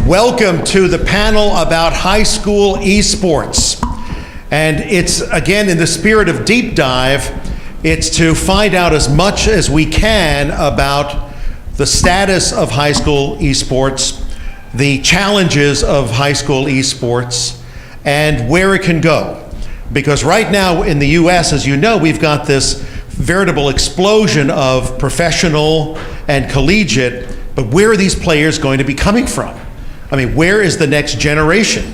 Welcome to the panel about high school esports. And it's, again, in the spirit of deep dive, it's to find out as much as we can about the status of high school esports, the challenges of high school esports, and where it can go. Because right now in the US, as you know, we've got this veritable explosion of professional and collegiate, but where are these players going to be coming from? I mean, where is the next generation?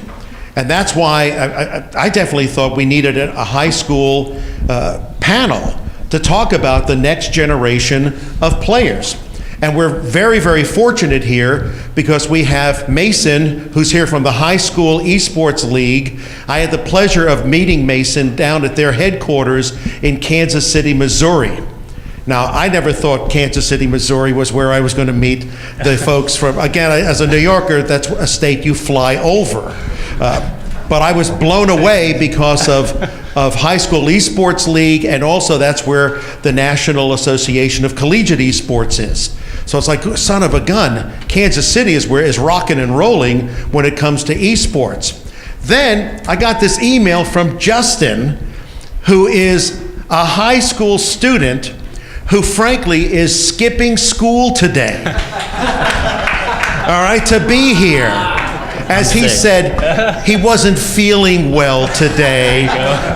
And that's why I definitely thought we needed a high school panel to talk about the next generation of players. And we're very, very fortunate here because we have Mason, who's here from the High School Esports League. I had the pleasure of meeting Mason down at their headquarters in Kansas City, Missouri. Now, I never thought Kansas City, Missouri was where I was going to meet the folks from. Again, as a New Yorker, that's a state you fly over. But I was blown away because of High School Esports League, and also that's where the National Association of Collegiate Esports is. So it's like, son of a gun, Kansas City is rocking and rolling when it comes to esports. Then I got this email from Justin, who is a high school student who frankly is skipping school today. All right, to be here. As he said, he wasn't feeling well today,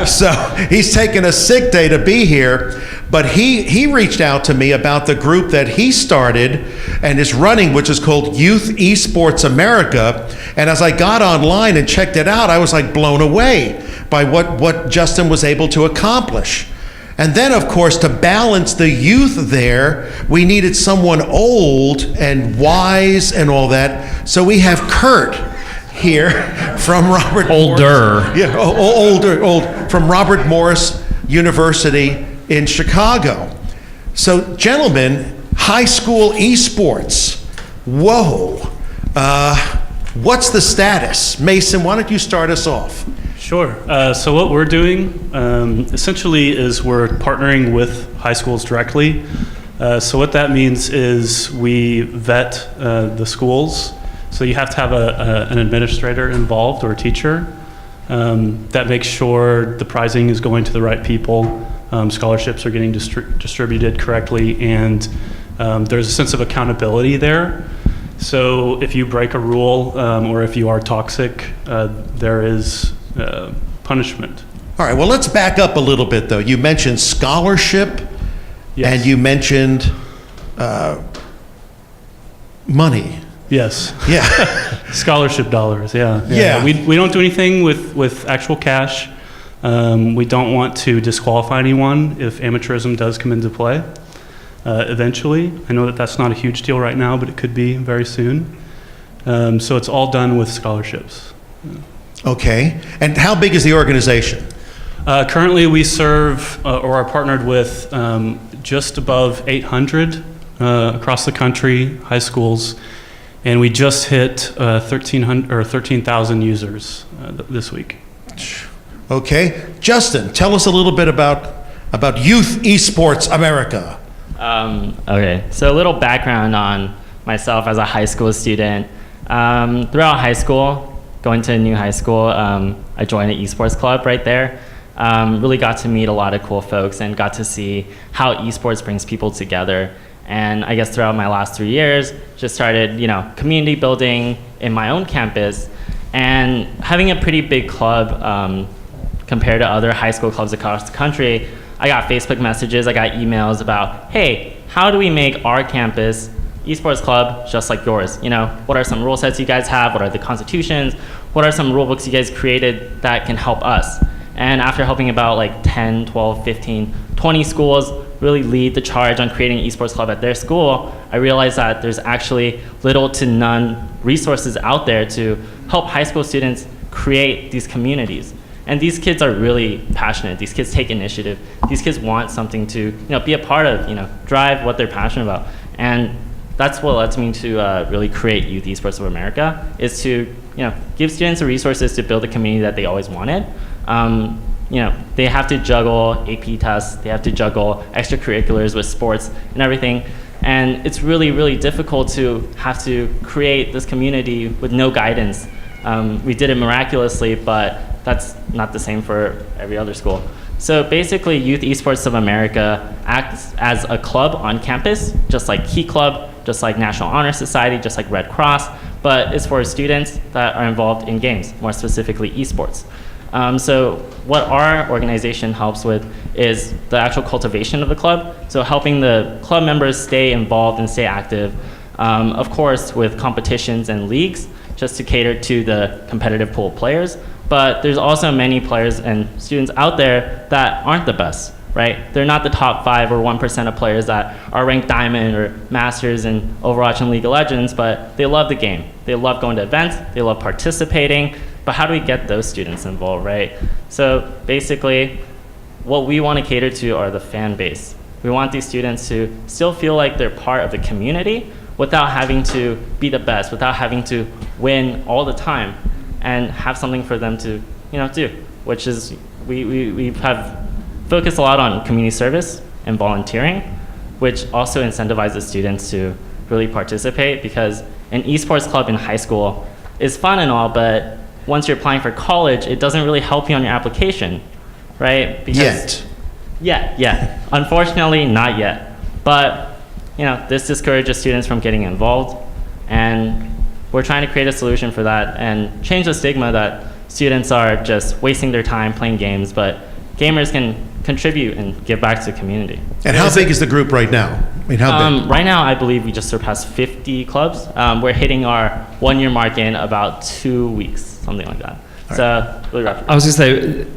so he's taking a sick day to be here. But he reached out to me about the group that he started and is running, which is called Youth Esports America. And as I got online and checked it out, I was like blown away by what Justin was able to accomplish. And then, of course, to balance the youth there, we needed someone old and wise and all that. So we have Kurt here from Robert Older. Morris. Yeah, old from Robert Morris University in Chicago. So, gentlemen, high school esports. Whoa. What's the status? Mason, why don't you start us off? Sure. So what we're doing essentially is we're partnering with high schools directly. So what that means is we vet the schools. So you have to have an administrator involved or a teacher that makes sure the prizing is going to the right people, scholarships are getting distributed correctly, and there's a sense of accountability there. So if you break a rule or if you are toxic, there is punishment. All right, well, let's back up a little bit, though. You mentioned scholarship, yes, and you mentioned money. Yes. Yeah. Scholarship dollars, yeah. Yeah. We don't do anything with actual cash. We don't want to disqualify anyone if amateurism does come into play eventually. I know that that's not a huge deal right now, but it could be very soon. So it's all done with scholarships. Okay. And how big is the organization? Currently we serve or are partnered with just above 800 across the country, high schools, and we just hit 13,000 users this week. Okay. Justin, tell us a little bit about Youth Esports America. Okay, so a little background on myself as a high school student. Throughout high school, going to a new high school, I joined an esports club right there. Really got to meet a lot of cool folks and got to see how esports brings people together. And I guess throughout my last 3 years, just started, community building in my own campus, and having a pretty big club compared to other high school clubs across the country. I got Facebook messages, I got emails about, hey, how do we make our campus esports club just like yours? What are some rule sets you guys have? What are the constitutions? What are some rule books you guys created that can help us? And after helping about like 10, 12, 15, 20 schools really lead the charge on creating an esports club at their school, I realized that there's actually little to none resources out there to help high school students create these communities. And these kids are really passionate. These kids take initiative. These kids want something to be a part of, drive what they're passionate about. And that's what led me to really create Youth Esports of America, is to give students the resources to build a community that they always wanted. they have to juggle AP tests, they have to juggle extracurriculars with sports and everything. And it's really, really difficult to have to create this community with no guidance. We did it miraculously, but that's not the same for every other school. So basically, Youth Esports of America acts as a club on campus, just like Key Club, just like National Honor Society, just like Red Cross, but it's for students that are involved in games, more specifically esports. So what our organization helps with is the actual cultivation of the club, so helping the club members stay involved and stay active, of course with competitions and leagues, just to cater to the competitive pool of players. But there's also many players and students out there that aren't the best, right? They're not the top 5 or 1% of players that are ranked Diamond or Masters in Overwatch and League of Legends, but they love the game. They love going to events, they love participating, but how do we get those students involved, right? So basically, what we want to cater to are the fan base. We want these students to still feel like they're part of the community without having to be the best, without having to win all the time, and have something for them to do, which is we have focused a lot on community service and volunteering, which also incentivizes students to really participate, because an esports club in high school is fun and all, but once you're applying for college, it doesn't really help you on your application, right? Because yeah. Unfortunately, not yet. But this discourages students from getting involved, and we're trying to create a solution for that and change the stigma that students are just wasting their time playing games, but gamers can contribute and give back to the community. And how big is the group right now? I mean, how big? Right now, I believe we just surpassed 50 clubs. We're hitting our 1-year mark in about 2 weeks, something like that. All So really rapid. I was going to say,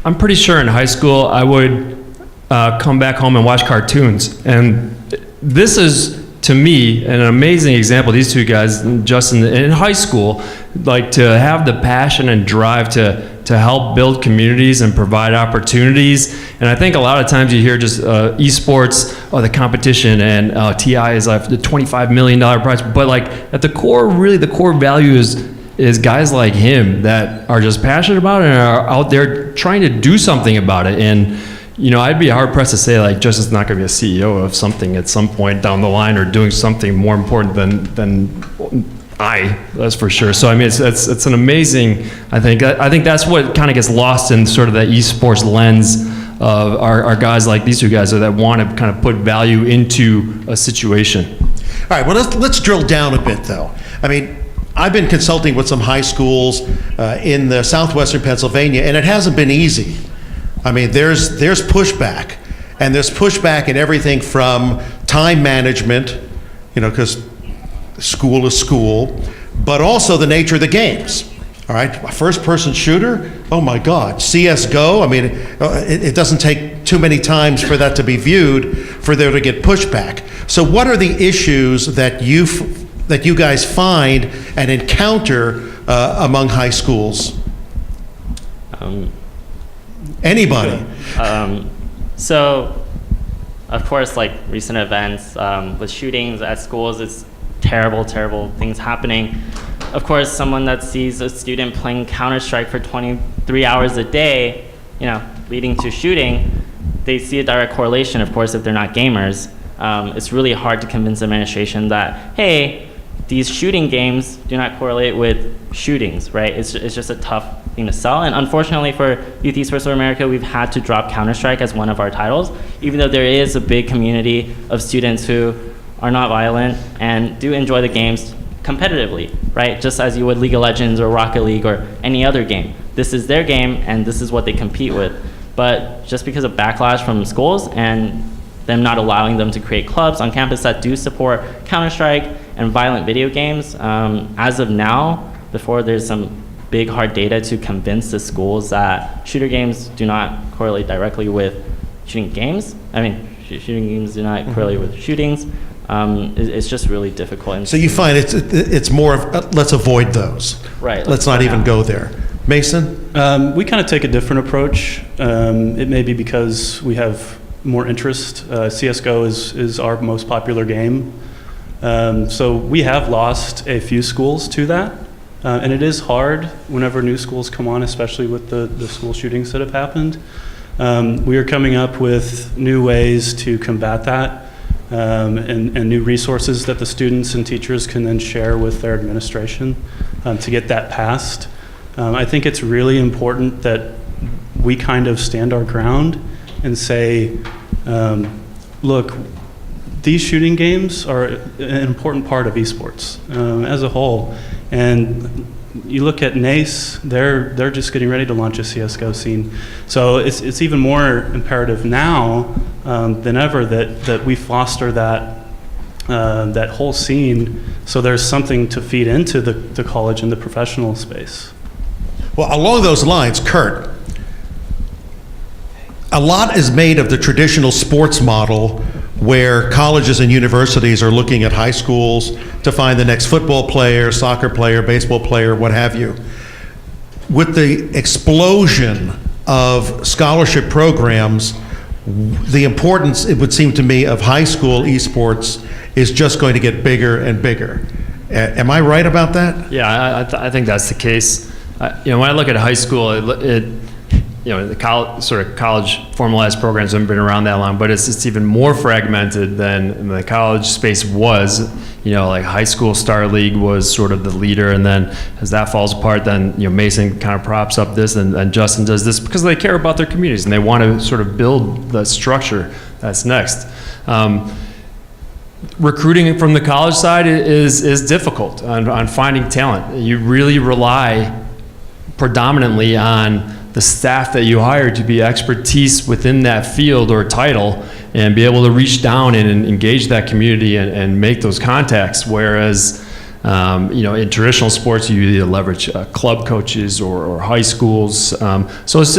I'm pretty sure in high school I would come back home and watch cartoons. And this is, to me, an amazing example. These two guys, Justin, in high school, like to have the passion and drive to help build communities and provide opportunities. And I think a lot of times you hear just esports, the competition, and TI is like the $25 million prize. But like at the core, really the core value is guys like him that are just passionate about it and are out there trying to do something about it. And I'd be hard pressed to say like Justin's not going to be a CEO of something at some point down the line or doing something more important than that's for sure. So I mean, it's an amazing. I think that's what kind of gets lost in sort of that esports lens of our guys like these two guys that want to kind of put value into a situation. All right, well, let's drill down a bit, though. I mean, I've been consulting with some high schools in the southwestern Pennsylvania, and it hasn't been easy. I mean, there's pushback, and there's pushback in everything from time management, because school is school, but also the nature of the games. All right, a first-person shooter, oh my God, CS:GO. I mean, it doesn't take too many times for that to be viewed for there to get pushback. So, what are the issues that you guys find and encounter among high schools? Anybody? So, of course, like recent events with shootings at schools, it's terrible things happening. Of course, someone that sees a student playing Counter-Strike for 23 hours a day, leading to shooting, they see a direct correlation, of course, if they're not gamers. It's really hard to convince the administration that, hey, these shooting games do not correlate with shootings, right? It's just a tough thing to sell. And unfortunately for Youth Esports of America, we've had to drop Counter-Strike as one of our titles, even though there is a big community of students who are not violent and do enjoy the games competitively, right? Just as you would League of Legends or Rocket League or any other game. This is their game and this is what they compete with. But just because of backlash from schools and them not allowing them to create clubs on campus that do support Counter-Strike and violent video games, as of now, before there's some big hard data to convince the schools that shooter games do not correlate directly with shooting games. I mean, shooting games do not correlate with shootings. It's just really difficult. And so you find it's more of let's avoid those. Right. Let's not even go there. Mason? We kind of take a different approach. It may be because we have more interest. CSGO is our most popular game. So we have lost a few schools to that. And it is hard whenever new schools come on, especially with the school shootings that have happened. We are coming up with new ways to combat that, and new resources that the students and teachers can then share with their administration to get that passed. I think it's really important that we kind of stand our ground and say, look, these shooting games are an important part of esports as a whole. And you look at NACE, they're just getting ready to launch a CSGO scene. So it's even more imperative now than ever that we foster that whole scene, so there's something to feed into the college and the professional space. Well, along those lines, Kurt, a lot is made of the traditional sports model where colleges and universities are looking at high schools to find the next football player, soccer player, baseball player, what have you. With the explosion of scholarship programs, the importance, it would seem to me, of high school esports is just going to get bigger and bigger. Am I right about that? Yeah, I think that's the case. When I look at high school, the college formalized programs haven't been around that long, but it's even more fragmented than the college space was. Like high school Star League was sort of the leader, and then as that falls apart, then Mason kind of props up this, and Justin does this because they care about their communities and they want to sort of build the structure that's next. Recruiting from the college side is difficult on finding talent. You really rely predominantly on the staff that you hire to be expertise within that field or title and be able to reach down and engage that community and make those contacts. Whereas, in traditional sports, you either leverage club coaches or high schools. So it's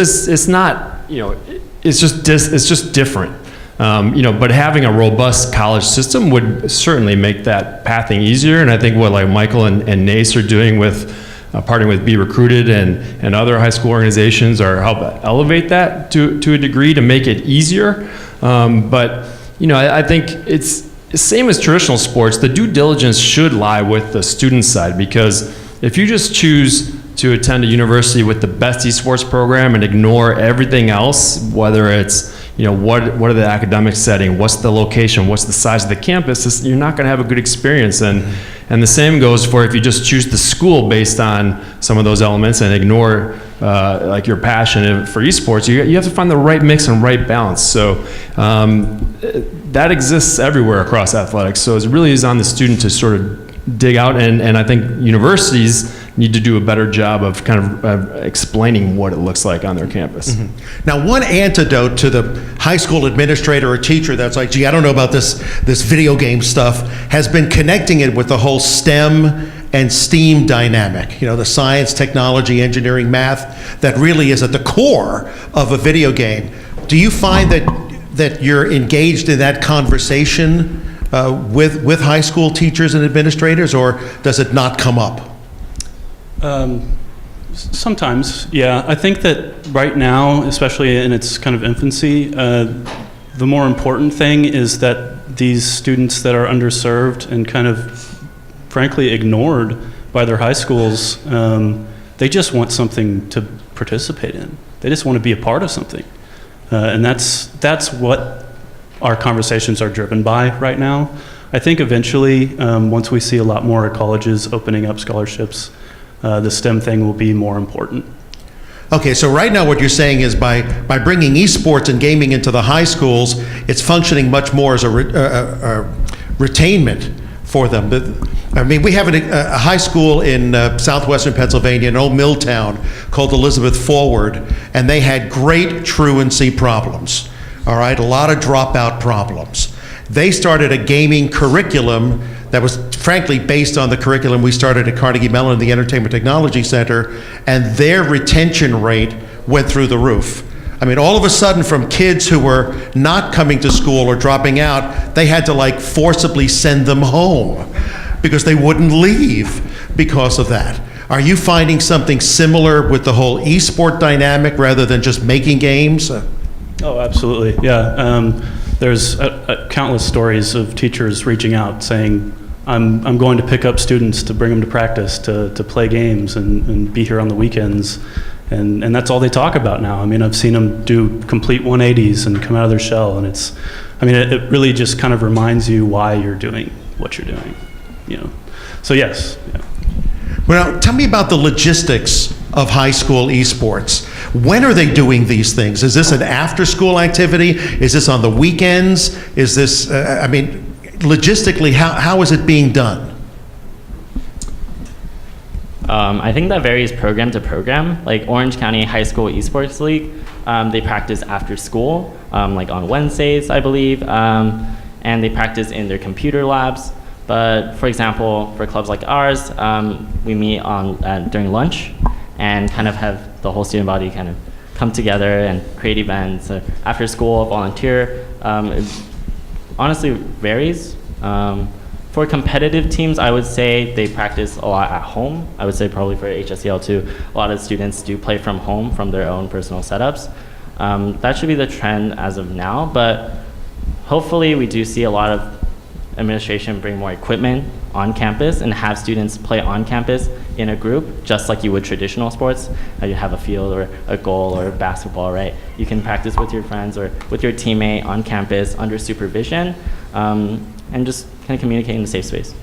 just different. But having a robust college system would certainly make that pathing easier. And I think what like Michael and NACE are doing with partnering with Be Recruited and other high school organizations are help elevate that to a degree to make it easier. But I think it's the same as traditional sports. The due diligence should lie with the student side, because if you just choose to attend a university with the best esports program and ignore everything else, whether it's what are the academic setting, what's the location, what's the size of the campus, you're not going to have a good experience. And the same goes for if you just choose the school based on some of those elements and ignore like your passion for esports. You have to find the right mix and right balance. So that exists everywhere across athletics. So it really is on the student to sort of dig out, and I think universities need to do a better job of kind of explaining what it looks like on their campus. Mm-hmm. Now, one antidote to the high school administrator or teacher that's like, gee, I don't know about this video game stuff, has been connecting it with the whole STEM and STEAM dynamic. The science, technology, engineering, math, that really is at the core of a video game. Do you find that you're engaged in that conversation with high school teachers and administrators, or does it not come up? Sometimes, yeah. I think that right now, especially in its kind of infancy, the more important thing is that these students that are underserved and kind of, frankly, ignored by their high schools, they just want something to participate in. They just want to be a part of something. And that's what our conversations are driven by right now. I think eventually, once we see a lot more colleges opening up scholarships, the STEM thing will be more important. Okay, so right now what you're saying is by bringing esports and gaming into the high schools, it's functioning much more as a retainment for them. We have a high school in southwestern Pennsylvania, an old mill town called Elizabeth Forward, and they had great truancy problems, all right, a lot of dropout problems. They started a gaming curriculum that was frankly based on the curriculum we started at Carnegie Mellon, the Entertainment Technology Center, and their retention rate went through the roof. All of a sudden, from kids who were not coming to school or dropping out, they had to forcibly send them home because they wouldn't leave because of that. Are you finding something similar with the whole esport dynamic rather than just making games? Oh, absolutely, yeah. There's countless stories of teachers reaching out saying, I'm going to pick up students to bring them to practice, to play games and be here on the weekends. And that's all they talk about now. I mean, I've seen them do complete 180s and come out of their shell, and it really just kind of reminds you why you're doing what you're doing, you know. So yes. Yeah. Well, now, tell me about the logistics of high school esports. When are they doing these things? Is this an after-school activity? Is this on the weekends? Is this, logistically, how is it being done? I think that varies program to program. Like Orange County High School Esports League, they practice after school, like on Wednesdays, I believe, and they practice in their computer labs. But for example, for clubs like ours, we meet during lunch and kind of have the whole student body kind of come together and create events. After school, volunteer. It honestly varies. For competitive teams, I would say they practice a lot at home. I would say probably for HSEL too, a lot of students do play from home from their own personal setups. That should be the trend as of now, but hopefully we do see a lot of administration bring more equipment on campus and have students play on campus in a group, just like you would traditional sports. You have a field or a goal or basketball, right? You can practice with your friends or with your teammate on campus under supervision, and just kind of communicate in a safe space.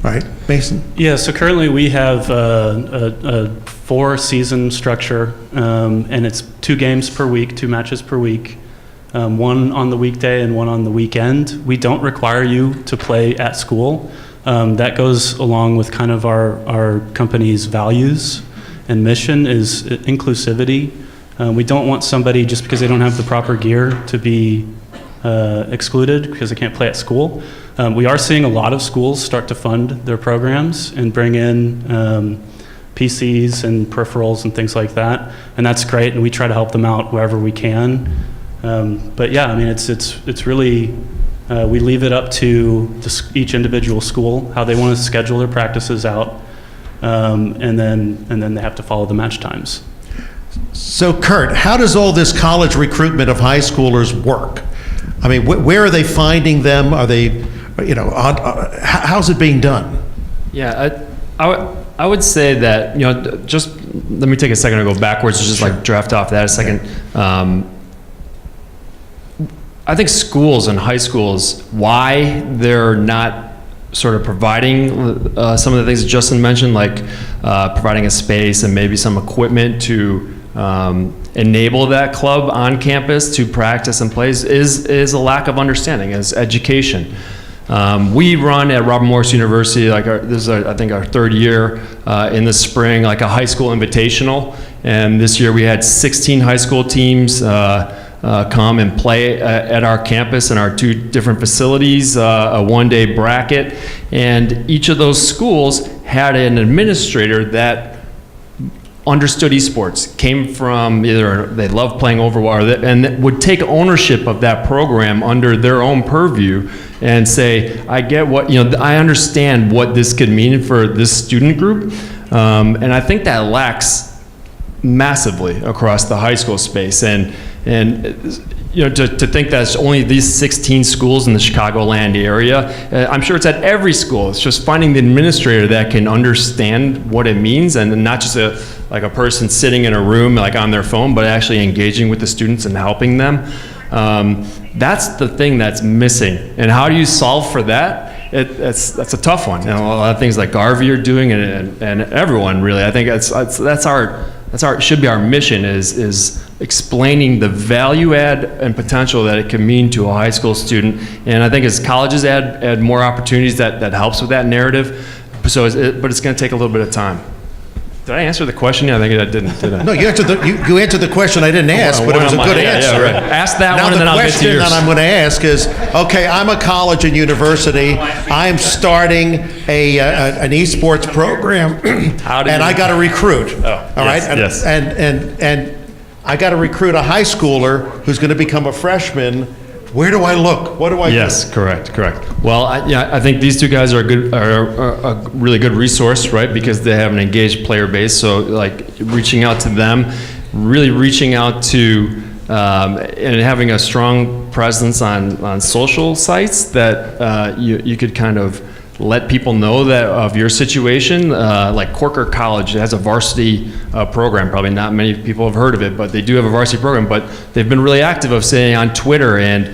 All right, Mason? Yeah, so currently we have a 4-season structure, and it's 2 games per week, 2 matches per week. One on the weekday and one on the weekend. We don't require you to play at school. That goes along with kind of our company's values and mission is inclusivity. We don't want somebody just because they don't have the proper gear to be excluded because they can't play at school. We are seeing a lot of schools start to fund their programs and bring in PCs and peripherals and things like that, and that's great, and we try to help them out wherever we can. But yeah, I mean, it's really, we leave it up to each individual school, how they want to schedule their practices out, and then they have to follow the match times. So Kurt, how does all this college recruitment of high schoolers work? I mean, where are they finding them? Are they, how's it being done? Yeah, I would say that, just let me take a second to go backwards, just like draft off that a second. I think schools and high schools, why they're not sort of providing some of the things that Justin mentioned, like providing a space and maybe some equipment to enable that club on campus to practice and play is a lack of understanding, is education. We run at Robert Morris University, this is I think our 3rd year in the spring, like a high school invitational, and this year we had 16 high school teams come and play at our campus in our 2 different facilities, a 1-day bracket, and each of those schools had an administrator that understood esports, came from either they love playing Overwatch, and would take ownership of that program under their own purview and say, I get what, I understand what this could mean for this student group, and I think that lacks massively across the high school space, and to think that it's only these 16 schools in the Chicagoland area, I'm sure it's at every school. It's just finding the administrator that can understand what it means, and not just a person sitting in a room like on their phone, but actually engaging with the students and helping them. That's the thing that's missing. And how do you solve for that? That's a tough one. A lot of things like Garvey are doing, and everyone really. I think that's should be our mission is explaining the value add and potential that it can mean to a high school student. And I think as colleges add more opportunities, that helps with that narrative. But it's going to take a little bit of time. Did I answer the question? I think I didn't. Did I? No, you answered the question I didn't ask, but it was a good answer. Yeah, right. Ask that one, and then I'll get to yours. Now the question that I'm going to ask is, okay, I'm a college and university. I'm starting an esports program, and I got to recruit. Oh, all right, yes. And I got to recruit a high schooler who's going to become a freshman. Where do I look? What do I do? Yes, correct. Well, I think these 2 guys are a really good resource, right? Because they have an engaged player base. So, reaching out to them, really reaching out to, and having a strong presence on social sites that you could kind of let people know that of your situation. Like Corker College has a varsity program. Probably not many people have heard of it, but they do have a varsity program. But they've been really active of saying on Twitter and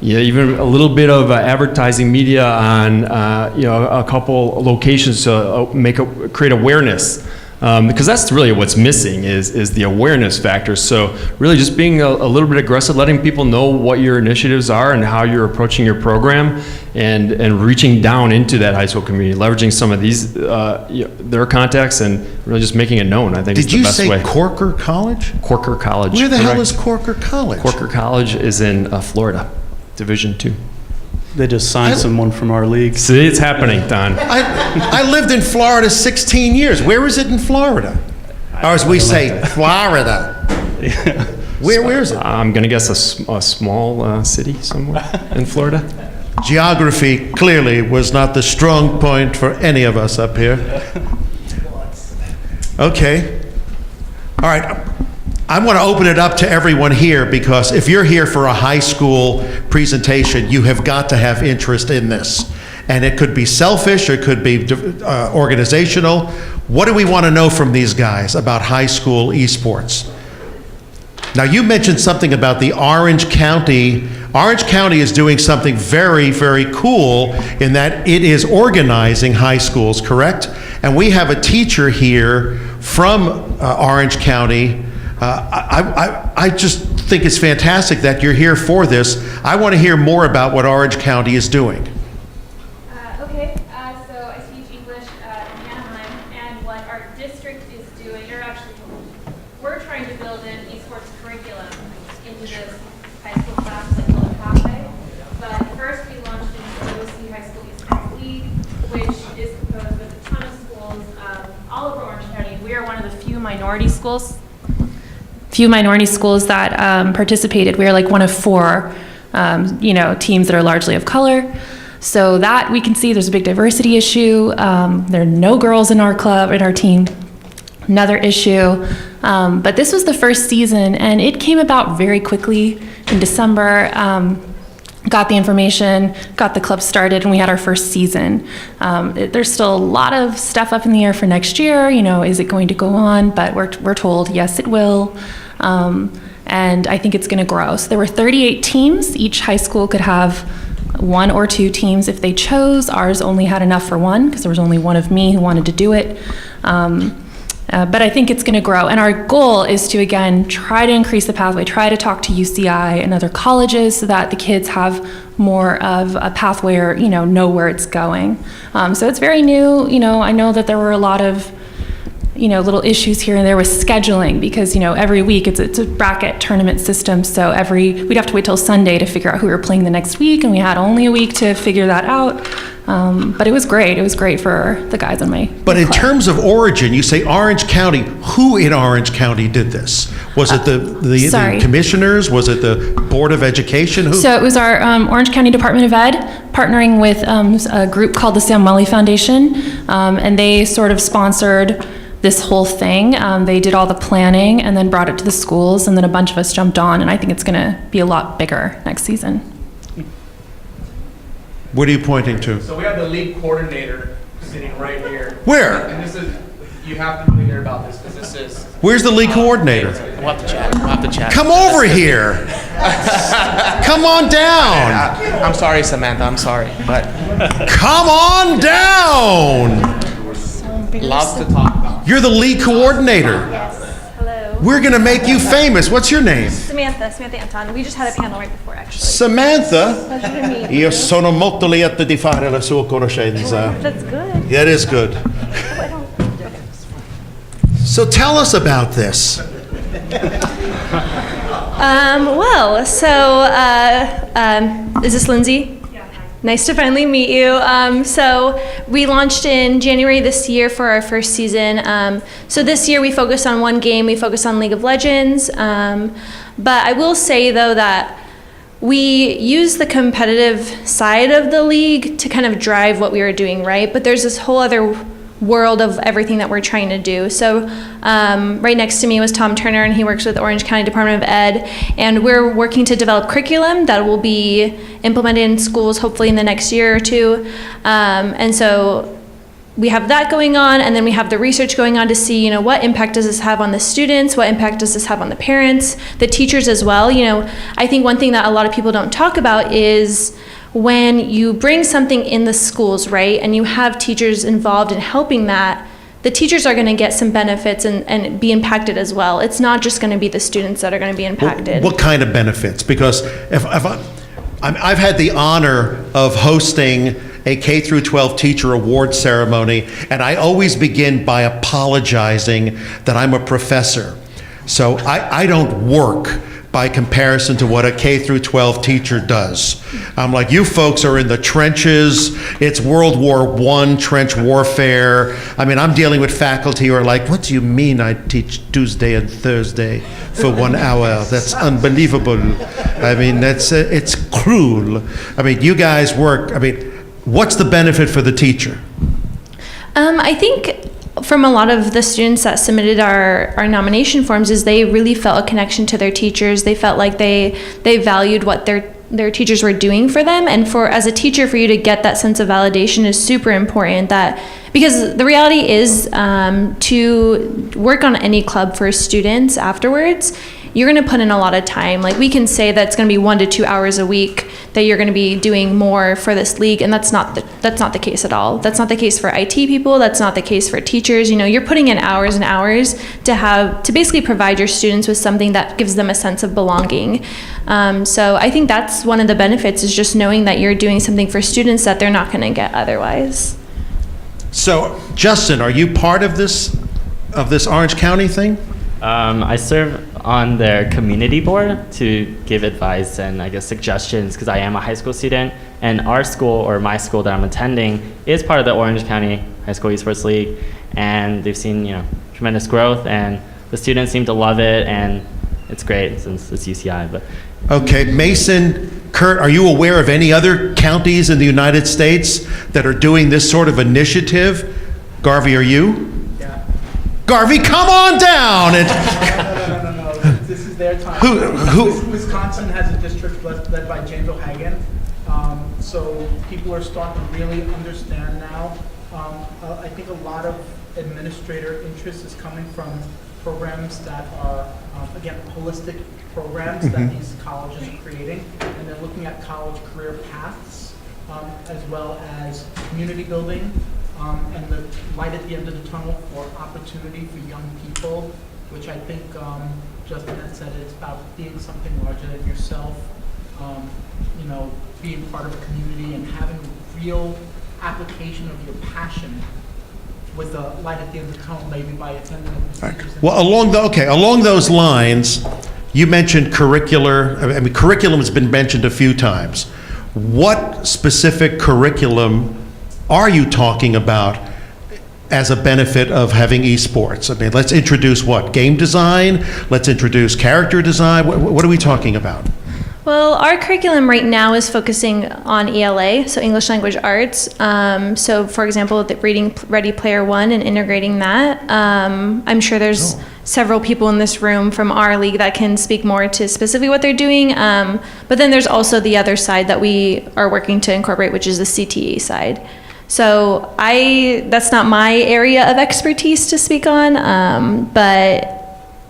even a little bit of advertising media on a couple locations to create awareness. Because that's really what's missing is the awareness factor. So really just being a little bit aggressive, letting people know what your initiatives are and how you're approaching your program, and reaching down into that high school community, leveraging some of these their contacts and really just making it known. I think is the best way. Did you say Corker College? Corker College. Where the hell correct. is Corker College? Corker College is in Florida, Division II. They just signed someone from our league. See, it's happening, Don. I lived in Florida 16 years. Where is it in Florida? Or as we say, Florida. Where is it? I'm going to guess a small city somewhere in Florida. Geography clearly was not the strong point for any of us up here. Okay. All right. I want to open it up to everyone here, because if you're here for a high school presentation, you have got to have interest in this. And it could be selfish, or it could be organizational. What do we want to know from these guys about high school esports? Now, you mentioned something about the Orange County. Orange County is doing something very, very cool in that it is organizing high schools, correct? And we have a teacher here from Orange County. I just think it's fantastic that you're here for this. I want to hear more about what Orange County is doing. So I teach English in Anaheim, and what our district is doing, or actually we're trying to build an esports curriculum into this high school class like called a pathway. But first we launched into the OC High School Esports League, which is composed of a ton of schools all over Orange County. We are one of the few minority schools that participated. We are like one of 4, teams that are largely of color. So that we can see there's a big diversity issue. There are no girls in our club, in our team. Another issue. But this was the first season, and it came about very quickly in December. Got the information, got the club started, and we had our first season. There's still a lot of stuff up in the air for next year. Is it going to go on? But we're told, yes, it will. And I think it's going to grow. So there were 38 teams. Each high school could have 1 or 2 teams if they chose. Ours only had enough for 1 because there was only one of me who wanted to do it. But I think it's going to grow. And our goal is to, again, try to increase the pathway, try to talk to UCI and other colleges so that the kids have more of a pathway or, know where it's going. So it's very new. I know that there were a lot of, little issues here and there with scheduling because, every week it's a bracket tournament system. So we'd have to wait till Sunday to figure out who we were playing the next week. And we had only a week to figure that out. But it was great. It was great for the guys on my But in club. terms of origin, you say Orange County. Who in Orange County did this? Was it the commissioners? Was it the Board of Education? Who? So it was our Orange County Department of Ed partnering with a group called the Samueli Foundation, and they sort of sponsored this whole thing. They did all the planning and then brought it to the schools, and then a bunch of us jumped on, and I think it's going to be a lot bigger next season. What are you pointing to? So we have the league coordinator sitting right here. Where? And this is, you have to really hear about this because this is. Where's the league coordinator? We'll have to chat. We'll have to chat. Come over here. Come on down. I'm sorry, Samantha. I'm sorry, but Come on down. lots to talk about. You're the league coordinator. Yes. Hello. We're going to make you famous. What's your name? Samantha Anton. We just had a panel right before, actually. Samantha. Pleasure to meet Io you. sono molto lieto di fare la sua conoscenza. That's good. Yeah, it is good. I don't- So tell us about this. Is this Lindsay? Nice to finally meet you. So we launched in January this year for our first season. So this year we focused on one game. We focused on League of Legends. But I will say, though, that we use the competitive side of the league to kind of drive what we were doing, right? But there's this whole other world of everything that we're trying to do. So right next to me was Tom Turner, and he works with the Orange County Department of Ed, and we're working to develop curriculum that will be implemented in schools hopefully in the next year or two. And so we have that going on, and then we have the research going on to see, you know, what impact does this have on the students, what impact does this have on the parents, the teachers as well. You know, I think one thing that a lot of people don't talk about is when you bring something in the schools, right, and you have teachers involved in helping that, the teachers are going to get some benefits and be impacted as well. It's not just going to be the students that are going to be impacted. What kind of benefits? Because I've had the honor of hosting a K through 12 teacher award ceremony, and I always begin by apologizing that I'm a professor. So I don't work by comparison to what a K through 12 teacher does. I'm like, you folks are in the trenches. It's World War I trench warfare. I mean, I'm dealing with faculty who are like, what do you mean I teach Tuesday and Thursday for 1 hour? That's unbelievable. I mean, it's cruel. I mean, you guys work, I mean, what's the benefit for the teacher? I think from a lot of the students that submitted our nomination forms is they really felt a connection to their teachers. They felt like they valued what their teachers were doing for them. And as a teacher, for you to get that sense of validation is super important, because the reality is to work on any club for students afterwards, you're going to put in a lot of time. Like, we can say that it's going to be 1 to 2 hours a week that you're going to be doing more for this league, and that's not the case at all. That's not the case for IT people. That's not the case for teachers. You know, you're putting in hours and hours to basically provide your students with something that gives them a sense of belonging. So I think that's one of the benefits, is just knowing that you're doing something for students that they're not going to get otherwise. So, Justin, are you part of this Orange County thing? I serve on their community board to give advice and, I guess, suggestions, because I am a high school student, and our school, or my school that I'm attending, is part of the Orange County High School Esports League, and they've seen, you know, tremendous growth, and the students seem to love it, and it's great since it's UCI. But Okay, Mason, Kurt, are you aware of any other counties in the United States that are doing this sort of initiative? Garvey, are you? Yeah. Garvey, come on down! No. This is their time. Wisconsin has a district led by James O'Hagan. So people are starting to really understand now. I think a lot of administrator interest is coming from programs that are, again, holistic programs that these colleges are creating. And they're looking at college career paths, as well as community building, and the light at the end of the tunnel for opportunity for young people, which I think Justin had said, it's about being something larger than yourself, you know, being part of a community and having real application of your passion with a light at the end of the tunnel, maybe by attending the procedures. Well, along those lines, you mentioned curricular. I mean, curriculum has been mentioned a few times. What specific curriculum are you talking about as a benefit of having esports? I mean, let's introduce what? Game design? Let's introduce character design? What are we talking about? Well, our curriculum right now is focusing on ELA, so English Language Arts. So, for example, the reading Ready Player One and integrating that. I'm sure there's several people in this room from our league that can speak more to specifically what they're doing. But then there's also the other side that we are working to incorporate, which is the CTE side. So that's not my area of expertise to speak on. But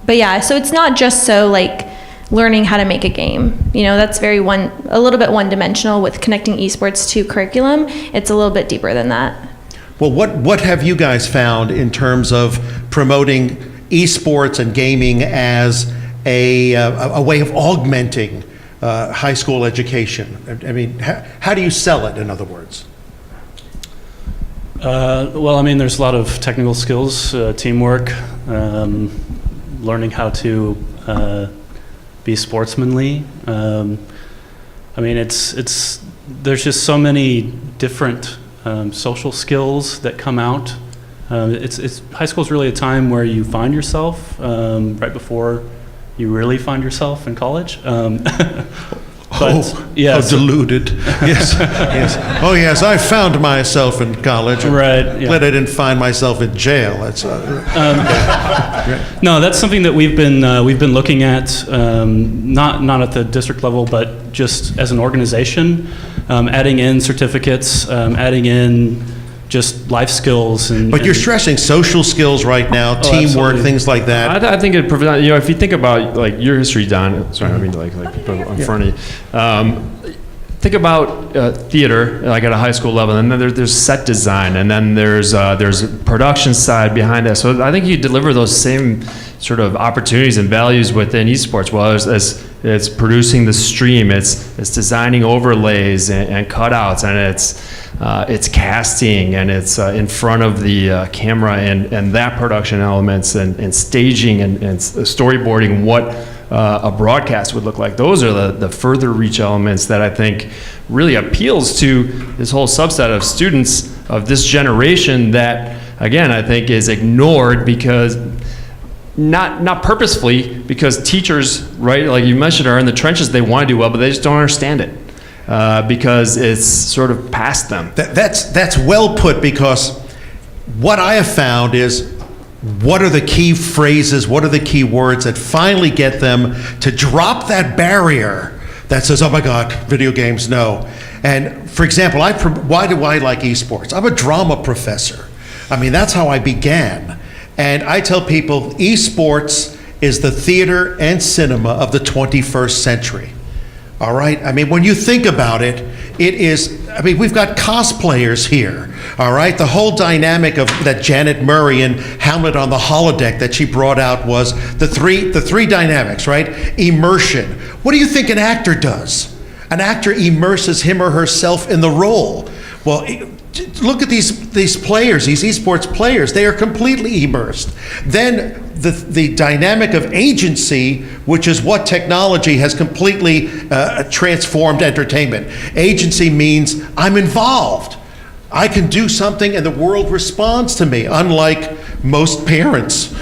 yeah, so it's not just so like learning how to make a game. You know, that's a little bit one-dimensional with connecting esports to curriculum. It's a little bit deeper than that. Well, what have you guys found in terms of promoting esports and gaming as a way of augmenting high school education? I mean, how do you sell it, in other words? Well, I mean, there's a lot of technical skills, teamwork, learning how to be sportsmanly. I mean, there's just so many different social skills that come out. High school is really a time where you find yourself right before you really find yourself in college. But, deluded. Yes, yes. Oh, yes, I found myself in college. Right, yeah. Glad I didn't find myself in jail. That's No, that's something that we've been looking at, not at the district level, but just as an organization, adding in certificates, adding in just life skills. But you're stressing social skills right now, teamwork, absolutely. things like that. I think it prevents, if you think about like your history, Don, sorry, I mean like put it in front of you. Think about theater, like at a high school level, and then there's set design, and then there's production side behind that. So I think you deliver those same sort of opportunities and values within esports. Well, as it's producing the stream, it's designing overlays and cutouts, and it's casting, and it's in front of the camera, and that production elements, and staging, and storyboarding what a broadcast would look like. Those are the further reach elements that I think really appeals to this whole subset of students of this generation that, again, I think is ignored because not purposefully, because teachers, right, like you mentioned, are in the trenches. They want to do well, but they just don't understand it because it's sort of past them. That's well put, because what I have found is, what are the key phrases, what are the key words that finally get them to drop that barrier that says, oh my God, video games, no. And for example, why do I like esports? I'm a drama professor. I mean, that's how I began. And I tell people, esports is the theater and cinema of the 21st century. All right? I mean, when you think about it, it is, I mean, we've got cosplayers here, all right? The whole dynamic of that Janet Murray and Hamlet on the holodeck that she brought out was the three dynamics, right? Immersion. What do you think an actor does? An actor immerses him or herself in the role. Well, look at these players, these esports players. They are completely immersed. Then the dynamic of agency, which is what technology has completely transformed entertainment. Agency means I'm involved. I can do something and the world responds to me, unlike most parents,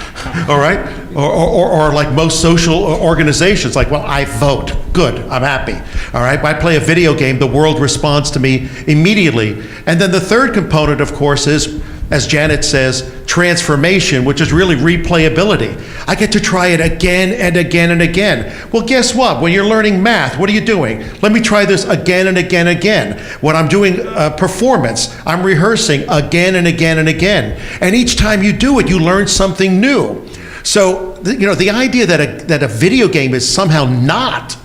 all right? Or like most social organizations, like, well, I vote, good, I'm happy, all right? I play a video game, the world responds to me immediately. And then the third component, of course, is, as Janet says, transformation, which is really replayability. I get to try it again and again and again. Well, guess what? When you're learning math, what are you doing? Let me try this again and again and again. When I'm doing performance, I'm rehearsing again and again and again. And each time you do it, you learn something new. So, the idea that a video game is somehow not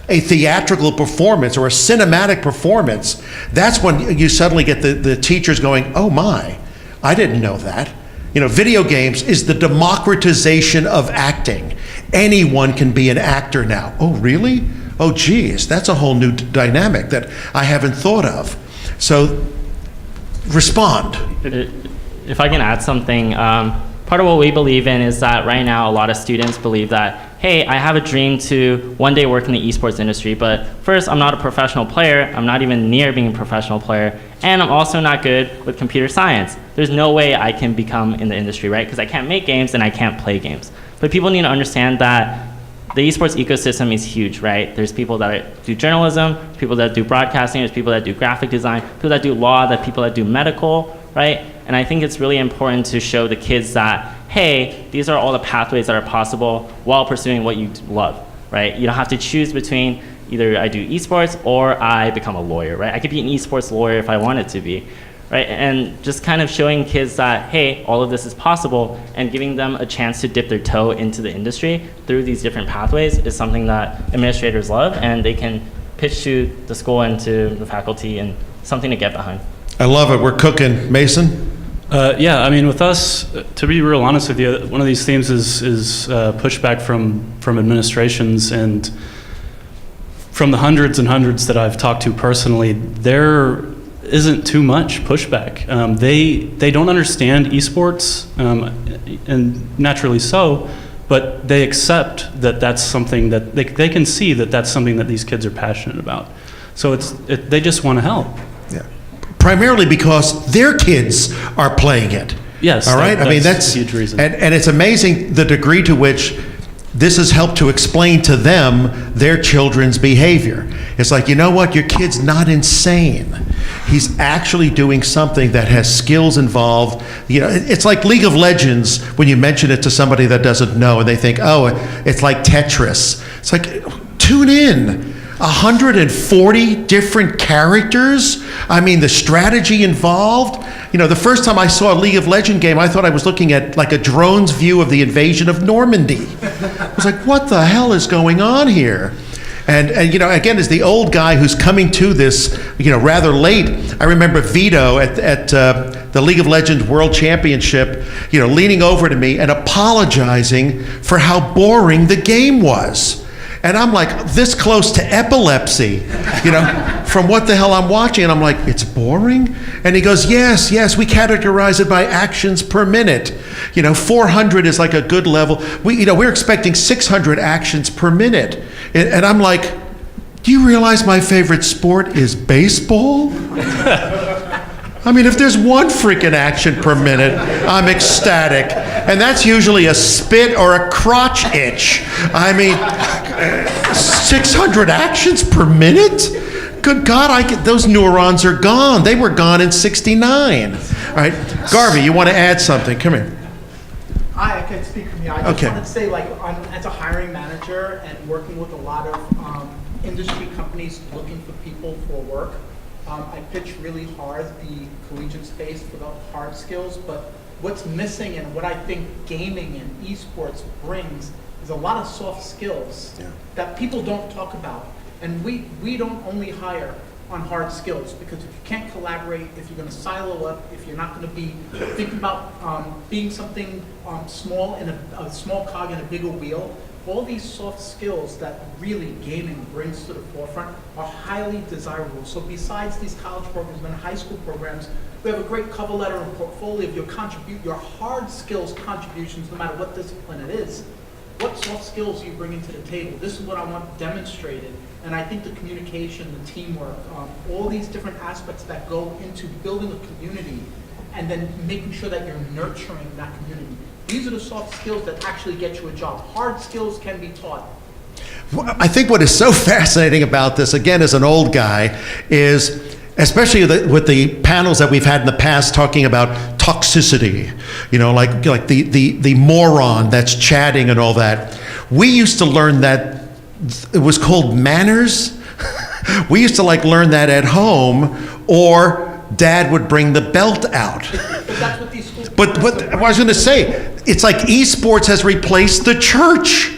a theatrical performance or a cinematic performance, that's when you suddenly get the teachers going, oh my, I didn't know that. Video games is the democratization of acting. Anyone can be an actor now. Oh, really? Oh, geez, that's a whole new dynamic that I haven't thought of. So, respond. If I can add something, part of what we believe in is that right now a lot of students believe that, hey, I have a dream to one day work in the esports industry, but first, I'm not a professional player, I'm not even near being a professional player, and I'm also not good with computer science. There's no way I can become in the industry, right? Because I can't make games and I can't play games. But people need to understand that the esports ecosystem is huge, right? There's people that do journalism, people that do broadcasting, there's people that do graphic design, people that do law, people that do medical, right? And I think it's really important to show the kids that, hey, these are all the pathways that are possible while pursuing what you love, right? You don't have to choose between either I do esports or I become a lawyer, right? I could be an esports lawyer if I wanted to be, right? And just kind of showing kids that, hey, all of this is possible, and giving them a chance to dip their toe into the industry through these different pathways is something that administrators love, and they can pitch to the school and to the faculty, and something to get behind. I love it. We're cooking. Mason? Yeah, I mean, with us, to be real honest with you, one of these themes is pushback from administrations, and from the hundreds and hundreds that I've talked to personally, there isn't too much pushback. They don't understand esports, and naturally so, but they accept that that's something that they can see that that's something that these kids are passionate about. So they just want to help. Yeah. Primarily because their kids are playing it. Yes. All right. I mean, that's a huge reason. And it's amazing the degree to which this has helped to explain to them their children's behavior. It's like, you know what, your kid's not insane. He's actually doing something that has skills involved. You know, it's like League of Legends when you mention it to somebody that doesn't know and they think, oh, it's like Tetris. It's like, tune in. 140 different characters. I mean, the strategy involved. You know, the first time I saw a League of Legends game, I thought I was looking at like a drone's view of the invasion of Normandy. I was like, what the hell is going on here? And you know, again, as the old guy who's coming to this, you know, rather late, I remember Vito at the League of Legends World Championship, you know, leaning over to me and apologizing for how boring the game was. And I'm like this close to epilepsy, you know, from what the hell I'm watching. And I'm like, it's boring? And he goes, yes, we categorize it by actions per minute. You know, 400 is like a good level. We're expecting 600 actions per minute. And I'm like, do you realize my favorite sport is baseball? I mean, if there's one freaking action per minute, I'm ecstatic. And that's usually a spit or a crotch itch. I mean, 600 actions per minute? Good God, those neurons are gone. They were gone in 69. All right, Garvey, you want to add something? Come here. I can speak for me. I just wanted to say, like, as a hiring manager and working with a lot of industry companies looking for people for work, I pitch really hard the collegiate space for the hard skills, but what's missing and what I think gaming and esports brings is a lot of soft skills that people don't talk about. And we don't only hire on hard skills, because if you can't collaborate, if you're going to silo up, if you're not going to be thinking about being something small in a small cog in a bigger wheel, all these soft skills that really gaming brings to the forefront are highly desirable. So besides these college programs and high school programs, we have a great cover letter and portfolio of your hard skills contributions, no matter what discipline it is. What soft skills are you bringing to the table? This is what I want demonstrated. And I think the communication, the teamwork, all these different aspects that go into building a community and then making sure that you're nurturing that community. These are the soft skills that actually get you a job. Hard skills can be taught. I think what is so fascinating about this, again, as an old guy, is especially with the panels that we've had in the past talking about toxicity, you know, like the moron that's chatting and all that. We used to learn that it was called manners. We used to learn that at home, or Dad would bring the belt out. But that's what these schools. But I was going to say, it's like esports has replaced the church.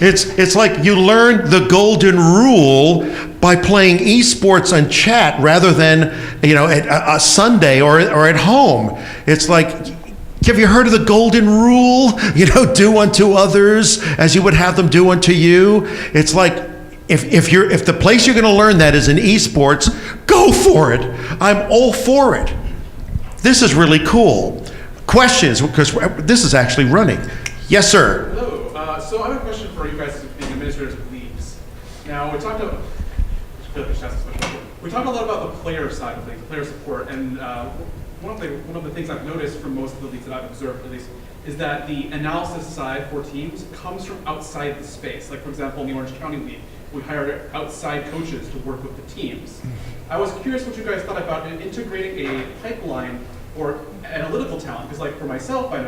It's like you learn the golden rule by playing esports on chat rather than, you know, at a Sunday or at home. It's like, have you heard of the golden rule? You know, do unto others as you would have them do unto you. It's like, if the place you're going to learn that is in esports, go for it. I'm all for it. This is really cool. Questions, because this is actually running. Yes, sir. Hello. So I have a question for you guys as being administrators of leagues. Now, we talked a lot about the player side of things, player support, and one of the things I've noticed from most of the leagues that I've observed, at least, is that the analysis side for teams comes from outside the space. Like, for example, in the Orange County League, we hired outside coaches to work with the teams. I was curious what you guys thought about integrating a pipeline or analytical talent, because like for myself, I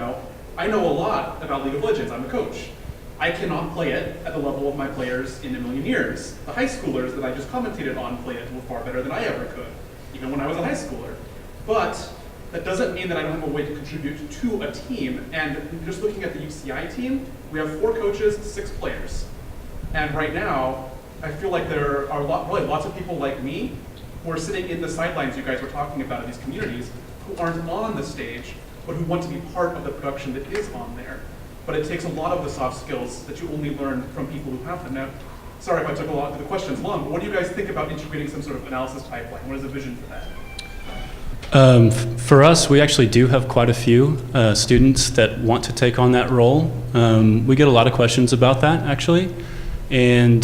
know a lot about League of Legends. I'm a coach. I cannot play it at the level of my players in a million years. The high schoolers that I just commentated on played it far better than I ever could, even when I was a high schooler. But that doesn't mean that I don't have a way to contribute to a team. And just looking at the UCI team, we have 4 coaches, 6 players. And right now, I feel like there are probably lots of people like me who are sitting in the sidelines you guys were talking about in these communities who aren't on the stage, but who want to be part of the production that is on there. But it takes a lot of the soft skills that you only learn from people who have them. Now, sorry if I took a lot of the questions long, but what do you guys think about integrating some sort of analysis pipeline? What is the vision for that? For us, we actually do have quite a few students that want to take on that role. We get a lot of questions about that, actually. And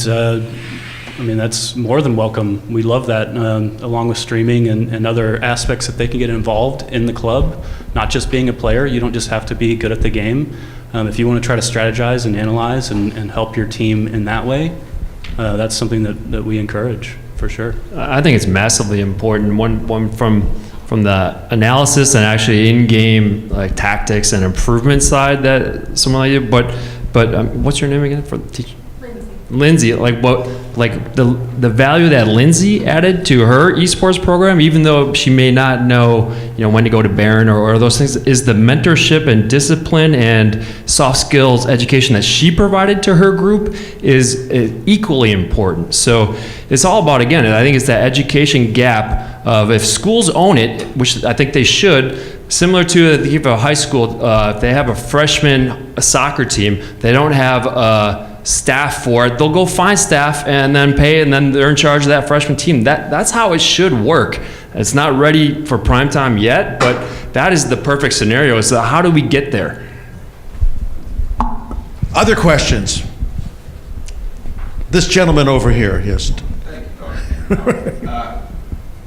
I mean, that's more than welcome. We love that, along with streaming and other aspects that they can get involved in the club, not just being a player. You don't just have to be good at the game. If you want to try to strategize and analyze and help your team in that way, that's something that we encourage, for sure. I think it's massively important. One from the analysis and actually in-game like tactics and improvement side that someone like you. But what's your name again for the teacher? Lindsay, the value that Lindsay added to her esports program, even though she may not know, when to go to Barron or those things, is the mentorship and discipline and soft skills education that she provided to her group is equally important. So it's all about, again, I think it's that education gap of if schools own it, which I think they should, similar to if a high school, if they have a freshman soccer team, they don't have staff for it, they'll go find staff and then pay, and then they're in charge of that freshman team. That's how it should work. It's not ready for prime time yet, but that is the perfect scenario. So how do we get there? Other questions? This gentleman over here, yes. Thank you, Dr.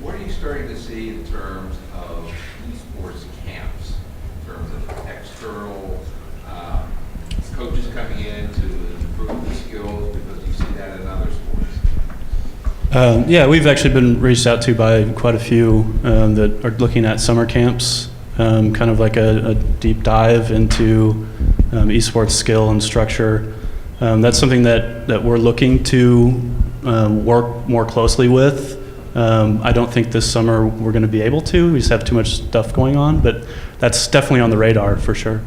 What are you starting to see in terms of esports camps, in terms of external coaches coming in to improve the skills, because you see that in other sports? Yeah, we've actually been reached out to by quite a few that are looking at summer camps, kind of like a deep dive into esports skill and structure. That's something that we're looking to work more closely with. I don't think this summer we're going to be able to. We just have too much stuff going on, but that's definitely on the radar for sure.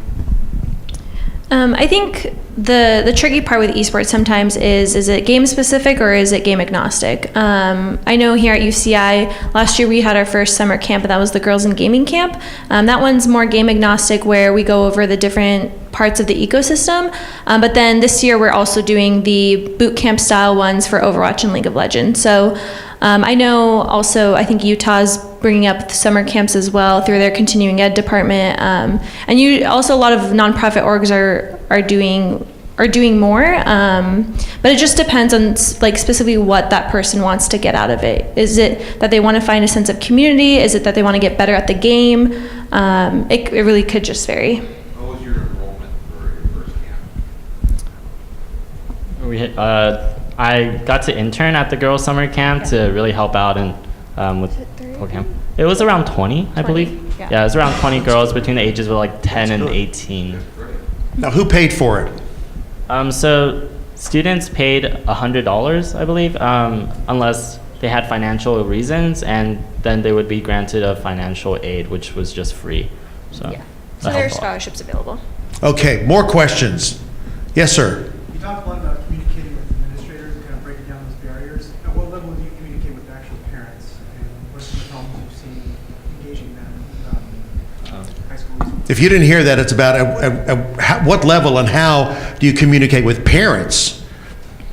I think the tricky part with esports sometimes is it game specific or is it game agnostic? I know here at UCI last year we had our first summer camp, and that was the Girls in Gaming Camp. That one's more game agnostic, where we go over the different parts of the ecosystem. But then this year we're also doing the boot camp style ones for Overwatch and League of Legends. So I know also, I think Utah's bringing up summer camps as well through their continuing ed department. And also a lot of nonprofit orgs are doing more. But it just depends on specifically what that person wants to get out of it. Is it that they want to find a sense of community? Is it that they want to get better at the game? It really could just vary. What was your enrollment for your first camp? I got to intern at the girls' summer camp to really help out and with whole camp. It was around 20, I believe. Yeah, it was around 20 girls between the ages of 10 and 18. Now, who paid for it? So students paid $100, I believe, unless they had financial reasons, and then they would be granted a financial aid, which was just free. So Yeah. So there are scholarships available. Okay, more questions. Yes, sir. You talked a lot about communicating with administrators and kind of breaking down those barriers. At what level do you communicate with actual parents, and what are some of the problems you've seen engaging them high school? If you didn't hear that, it's about what level and how do you communicate with parents?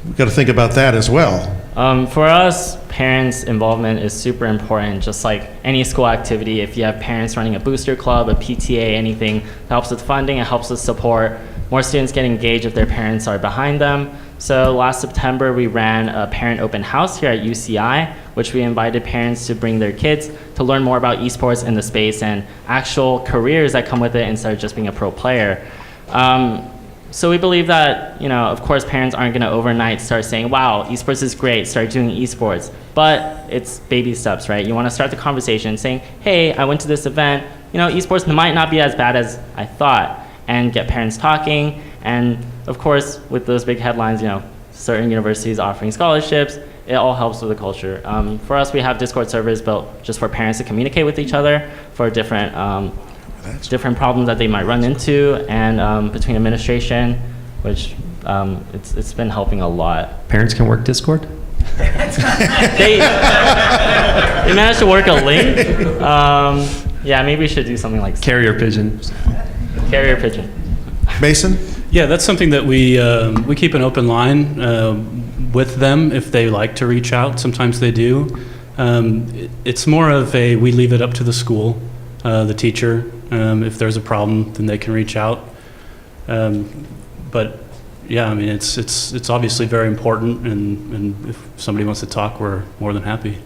We've got to think about that as well. For us, parents' involvement is super important. Just like any school activity, if you have parents running a booster club, a PTA, anything that helps with funding, it helps with support. More students get engaged if their parents are behind them. So last September, we ran a parent open house here at UCI, which we invited parents to bring their kids to learn more about esports in the space and actual careers that come with it instead of just being a pro player. So we believe that, of course, parents aren't going to overnight start saying, wow, esports is great, start doing esports. But it's baby steps, right? You want to start the conversation saying, hey, I went to this event. Esports might not be as bad as I thought, and get parents talking. And of course, with those big headlines, certain universities offering scholarships, it all helps with the culture. For us, we have Discord servers built just for parents to communicate with each other for different problems that they might run into, and between administration, which it's been helping a lot. Parents can work Discord? They managed to work a link. Yeah, maybe we should do something like Carrier pigeon. Carrier pigeon. Mason? Yeah, that's something that we keep an open line with them if they like to reach out. Sometimes they do. It's more of we leave it up to the school, the teacher. If there's a problem, then they can reach out. But yeah, I mean, it's obviously very important, and if somebody wants to talk, we're more than happy.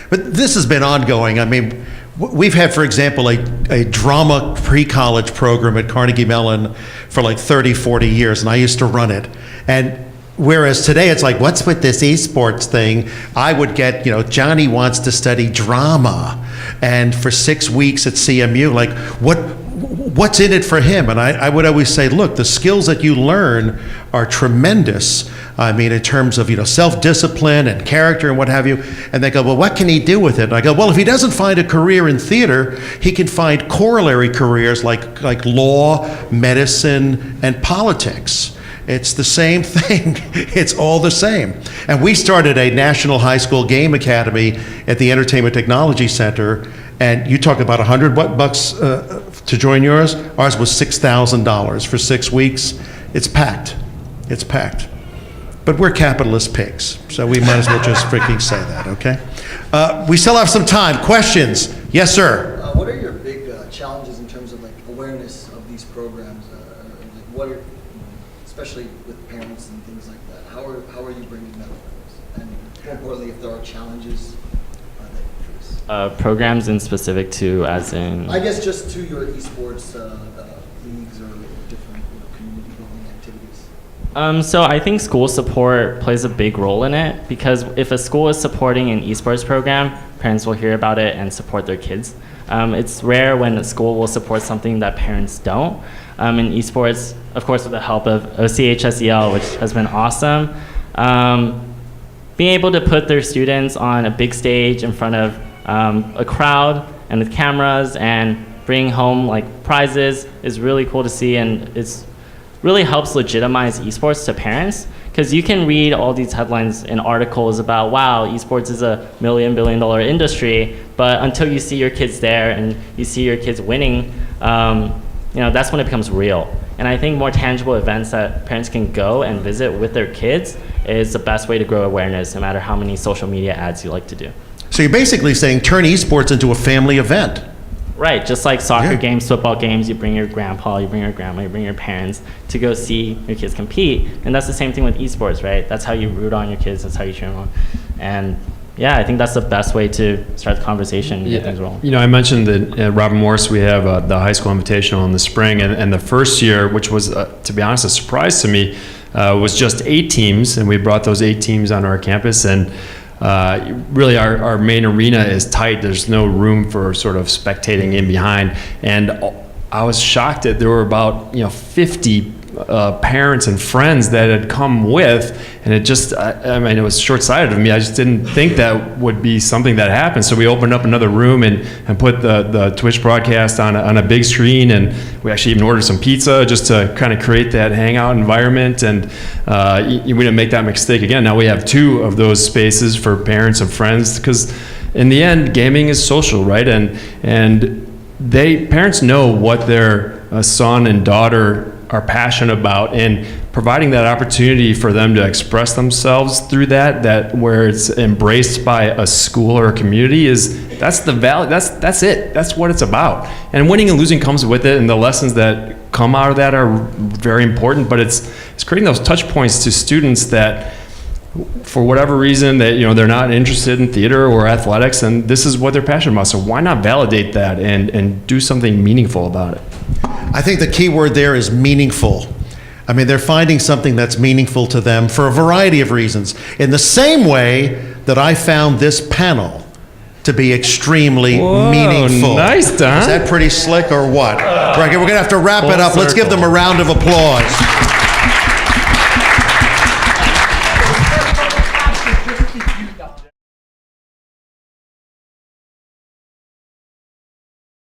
But this has been ongoing. I mean, we've had, for example, a drama pre-college program at Carnegie Mellon for like 30, 40 years, and I used to run it. And whereas today it's like, what's with this esports thing? I would get, Johnny wants to study drama, and for 6 weeks at CMU, like, what's in it for him? And I would always say, look, the skills that you learn are tremendous. I mean, in terms of, self-discipline and character and what have you. And they go, well, what can he do with it? And I go, well, if he doesn't find a career in theater, he can find corollary careers like law, medicine, and politics. It's the same thing. It's all the same. And we started a National High School Game Academy at the Entertainment Technology Center. And you talk about $100 to join yours. Ours was $6,000 for 6 weeks. It's packed. It's packed. But we're capitalist pigs, so we might as well just freaking say that, okay? We still have some time. Questions? Yes, sir. What are your big challenges in terms of like awareness of these programs? Like what are, especially with parents and things like that? How are you bringing that awareness? And more importantly, if there are challenges that you face. Programs in specific to, as in? I guess just to your esports leagues or different community building activities. So I think school support plays a big role in it, because if a school is supporting an esports program, parents will hear about it and support their kids. It's rare when a school will support something that parents don't. In esports, of course, with the help of OCHSEL, which has been awesome, being able to put their students on a big stage in front of a crowd and with cameras and bring home like prizes is really cool to see, and it's really helps legitimize esports to parents, because you can read all these headlines and articles about, wow, esports is a $1 billion industry, but until you see your kids there and you see your kids winning, that's when it becomes real. And I think more tangible events that parents can go and visit with their kids is the best way to grow awareness, no matter how many social media ads you like to do. So you're basically saying turn esports into a family event. Right, just like soccer games, football games, you bring your grandpa, you bring your grandma, you bring your parents to go see your kids compete. And that's the same thing with esports, right? That's how you root on your kids, that's how you cheer them on. And yeah, I think that's the best way to start the conversation and get things rolling. I mentioned that at Robert Morris we have the high school invitational in the spring, and the first year, which was, to be honest, a surprise to me, was just 8 teams, and we brought those 8 teams on our campus, and really our main arena is tight. There's no room for sort of spectating in behind, and I was shocked that there were about 50 parents and friends that had come with, and it just it was short-sighted of me. I just didn't think that would be something that happened. So we opened up another room and put the Twitch broadcast on a big screen, and we actually even ordered some pizza just to kind of create that hangout environment, and we didn't make that mistake again. Now we have 2 of those spaces for parents and friends, because in the end, gaming is social, right? And parents know what their son and daughter are passionate about, and providing that opportunity for them to express themselves through that where it's embraced by a school or a community that's the value, that's it, that's what it's about. And winning and losing comes with it, and the lessons that come out of that are very important, but it's creating those touch points to students that for whatever reason that they're not interested in theater or athletics, and this is what they're passionate about. So why not validate that and do something meaningful about it? I think the key word there is meaningful. I mean, they're finding something that's meaningful to them for a variety of reasons. In the same way that I found this panel to be extremely meaningful. Nice, Don. Is that pretty slick or what? We're going to have to wrap it up. Let's give them a round of applause.